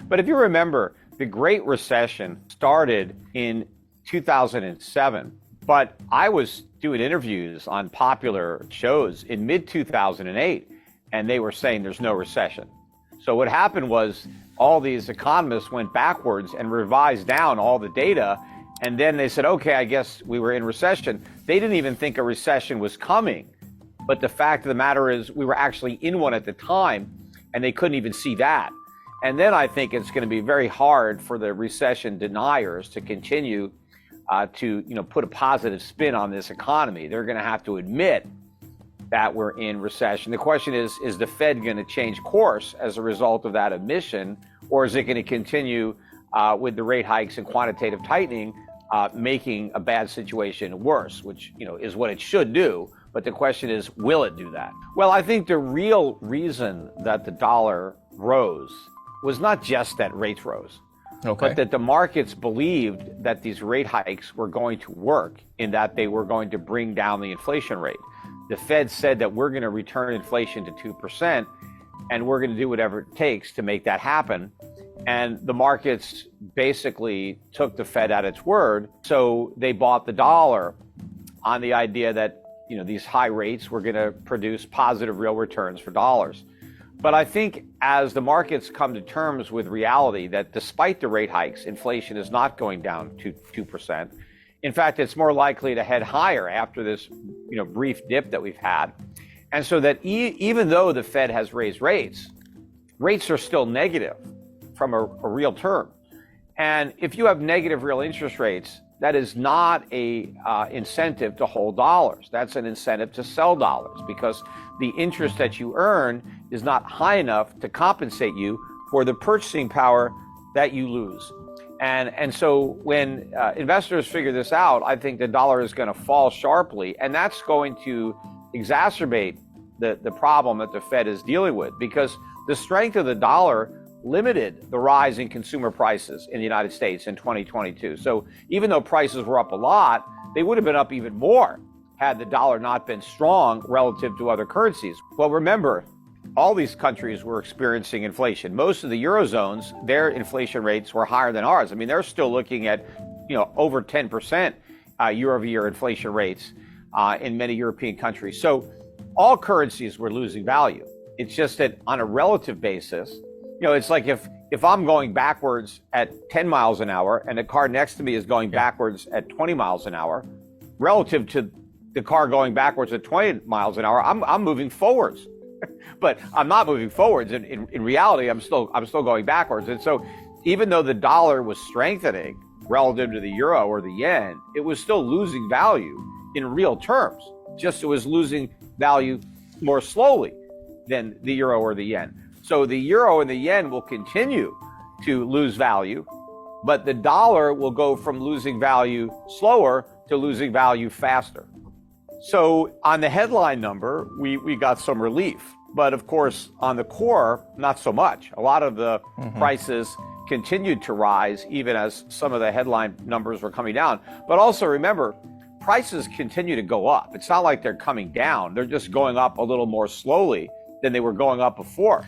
But if you remember, the Great Recession started in 2007. But I was doing interviews on popular shows in mid-2008, and they were saying there's no recession. So what happened was all these economists went backwards and revised down all the data, and then they said, okay, I guess we were in recession. They didn't even think a recession was coming. But the fact of the matter is we were actually in one at the time, and they couldn't even see that. And then I think it's going to be very hard for the recession deniers to continue to put a positive spin on this economy. They're going to have to admit that we're in recession. The question is the Fed going to change course as a result of that admission, or is it going to continue with the rate hikes and quantitative tightening, making a bad situation worse, which is what it should do. But the question is, will it do that? Well, I think the real reason that the dollar rose was not just that rates rose. Okay. But that the markets believed that these rate hikes were going to work, in that they were going to bring down the inflation rate. The Fed said that we're going to return inflation to 2%, and we're going to do whatever it takes to make that happen. And the markets basically took the Fed at its word. So they bought the dollar on the idea that these high rates were going to produce positive real returns for dollars. But I think as the markets come to terms with reality that despite the rate hikes, inflation is not going down to 2%. In fact, it's more likely to head higher after this brief dip that we've had. And so that even though the Fed has raised rates are still negative from a real term. And if you have negative real interest rates, that is not a incentive to hold dollars. That's an incentive to sell dollars, because the interest that you earn is not high enough to compensate you for the purchasing power that you lose. And so when investors figure this out, I think the dollar is going to fall sharply, and that's going to exacerbate the problem that the Fed is dealing with, because the strength of the dollar limited the rise in consumer prices in the United States in 2022. So even though prices were up a lot, they would have been up even more had the dollar not been strong relative to other currencies. Well, remember, all these countries were experiencing inflation. Most of the Eurozones, their inflation rates were higher than ours. I mean, they're still looking at, over 10% year-over-year inflation rates in many European countries. So all currencies were losing value. It's just that on a relative basis, it's like if I'm going backwards at 10 miles an hour and the car next to me is going backwards at 20 miles an hour, relative to the car going backwards at 20 miles an hour, I'm moving forwards. But I'm not moving forwards. In reality, I'm still going backwards. And so even though the dollar was strengthening relative to the euro or the yen, it was still losing value in real terms. Just it was losing value more slowly than the euro or the yen. So the euro and the yen will continue to lose value, but the dollar will go from losing value slower to losing value faster. So on the headline number, we got some relief. But of course, on the core, not so much. A lot of the prices continued to rise, even as some of the headline numbers were coming down. But also remember, prices continue to go up. It's not like they're coming down. They're just going up a little more slowly than they were going up before.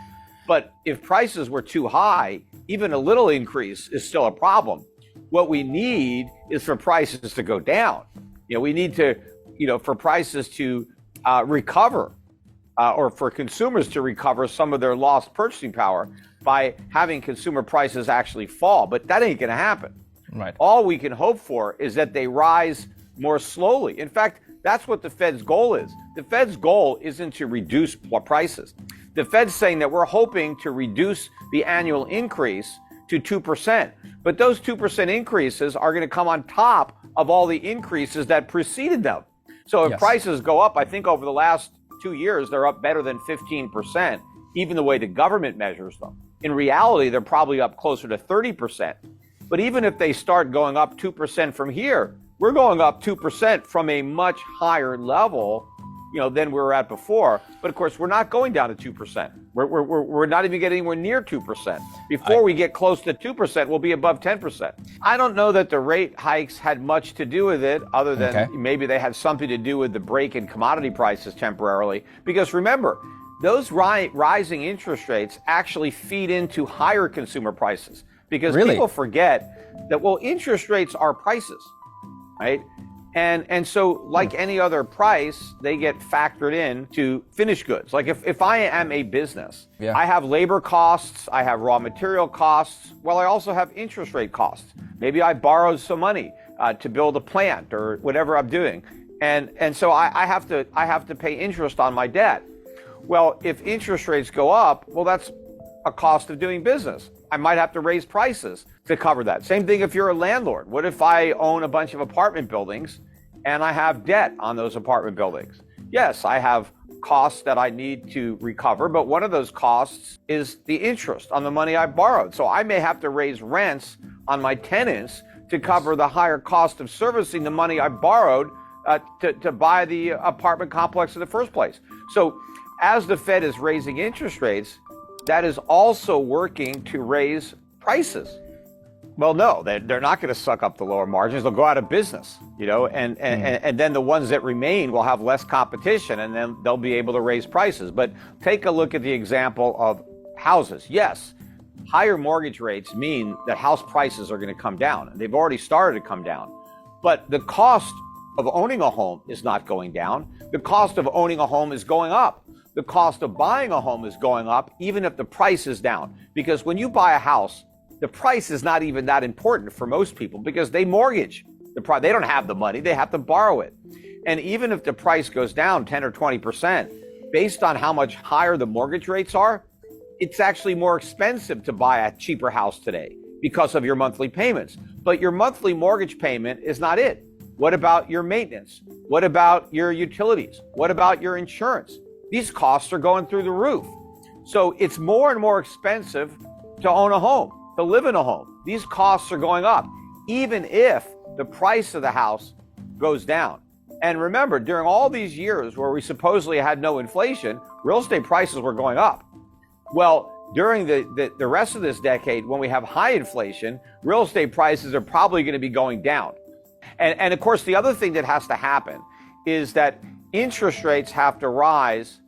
But if prices were too high, even a little increase is still a problem. What we need is for prices to go down. We need to, for prices to recover, or for consumers to recover some of their lost purchasing power by having consumer prices actually fall. But that ain't going to happen. Right. All we can hope for is that they rise more slowly. In fact, that's what the Fed's goal is. The Fed's goal isn't to reduce prices. The Fed's saying that we're hoping to reduce the annual increase to 2%. But those 2% increases are going to come on top of all the increases that preceded them. So if prices go up, I think over the last 2 years, they're up better than 15%, even the way the government measures them. In reality, they're probably up closer to 30%. But even if they start going up 2% from here, we're going up 2% from a much higher level, than we were at before. But of course, we're not going down to 2%. We're not even getting anywhere near 2%. Before we get close to 2%, we'll be above 10%. I don't know that the rate hikes had much to do with it, other than maybe they had something to do with the break in commodity prices temporarily. Because remember, those rising interest rates actually feed into higher consumer prices, because Really? people forget that, well, interest rates are prices, right? And so like any other price, they get factored in to finished goods. Like if I am a business, Yeah. I have labor costs, I have raw material costs, well, I also have interest rate costs. Maybe I borrowed some money to build a plant or whatever I'm doing. And so I have to pay interest on my debt. Well, if interest rates go up, well, that's a cost of doing business. I might have to raise prices to cover that. Same thing if you're a landlord. What if I own a bunch of apartment buildings and I have debt on those apartment buildings? Yes, I have costs that I need to recover, but one of those costs is the interest on the money I borrowed. So I may have to raise rents on my tenants to cover the higher cost of servicing the money I borrowed to buy the apartment complex in the first place. So as the Fed is raising interest rates, that is also working to raise prices. Well, no, they're not going to suck up the lower margins. They'll go out of business, and then the ones that remain will have less competition, and then they'll be able to raise prices. But take a look at the example of houses. Yes, higher mortgage rates mean that house prices are going to come down. They've already started to come down. But the cost of owning a home is not going down. The cost of owning a home is going up. The cost of buying a home is going up, even if the price is down. Because when you buy a house, the price is not even that important for most people, because they mortgage the price. They don't have the money, they have to borrow it. And even if the price goes down 10 or 20%, based on how much higher the mortgage rates are, it's actually more expensive to buy a cheaper house today because of your monthly payments. But your monthly mortgage payment is not it. What about your maintenance? What about your utilities? What about your insurance? These costs are going through the roof. So it's more and more expensive to own a home, to live in a home. These costs are going up, even if the price of the house goes down. And remember, during all these years where we supposedly had no inflation, real estate prices were going up. Well, during the rest of this decade, when we have high inflation, real estate prices are probably going to be going down. And of course, the other thing that has to happen is that interest rates have to rise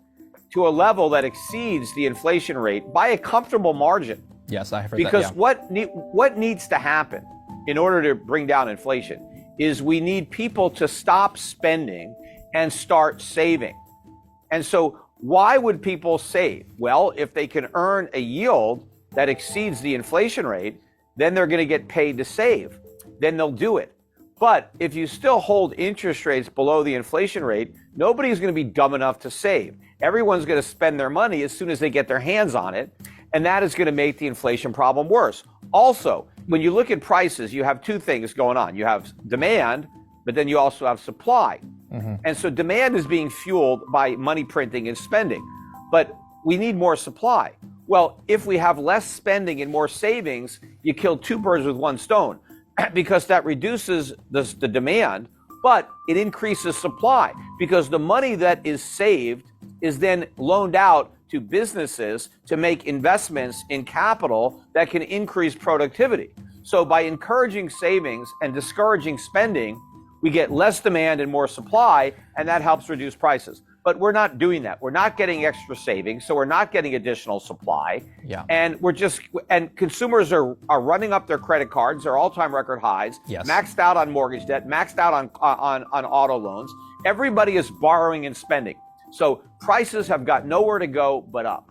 to a level that exceeds the inflation rate by a comfortable margin. Yes, I have heard because that. Yeah. what needs to happen in order to bring down inflation is we need people to stop spending and start saving. And so why would people save? Well, if they can earn a yield that exceeds the inflation rate, then they're going to get paid to save. Then they'll do it. But if you still hold interest rates below the inflation rate, nobody's going to be dumb enough to save. Everyone's going to spend their money as soon as they get their hands on it. And that is going to make the inflation problem worse. Also, when you look at prices, you have two things going on. You have demand, but then you also have supply. Mm-hmm. And so demand is being fueled by money printing and spending. But we need more supply. Well, if we have less spending and more savings, you kill two birds with one stone, because that reduces the demand, but it increases supply, because the money that is saved is then loaned out to businesses to make investments in capital that can increase productivity. So by encouraging savings and discouraging spending, we get less demand and more supply, and that helps reduce prices. But we're not doing that. We're not getting extra savings, so we're not getting additional supply. Yeah. And consumers are running up their credit cards, their all-time record highs, yes, maxed out on mortgage debt, maxed out on auto loans. Everybody is borrowing and spending. So prices have got nowhere to go but up.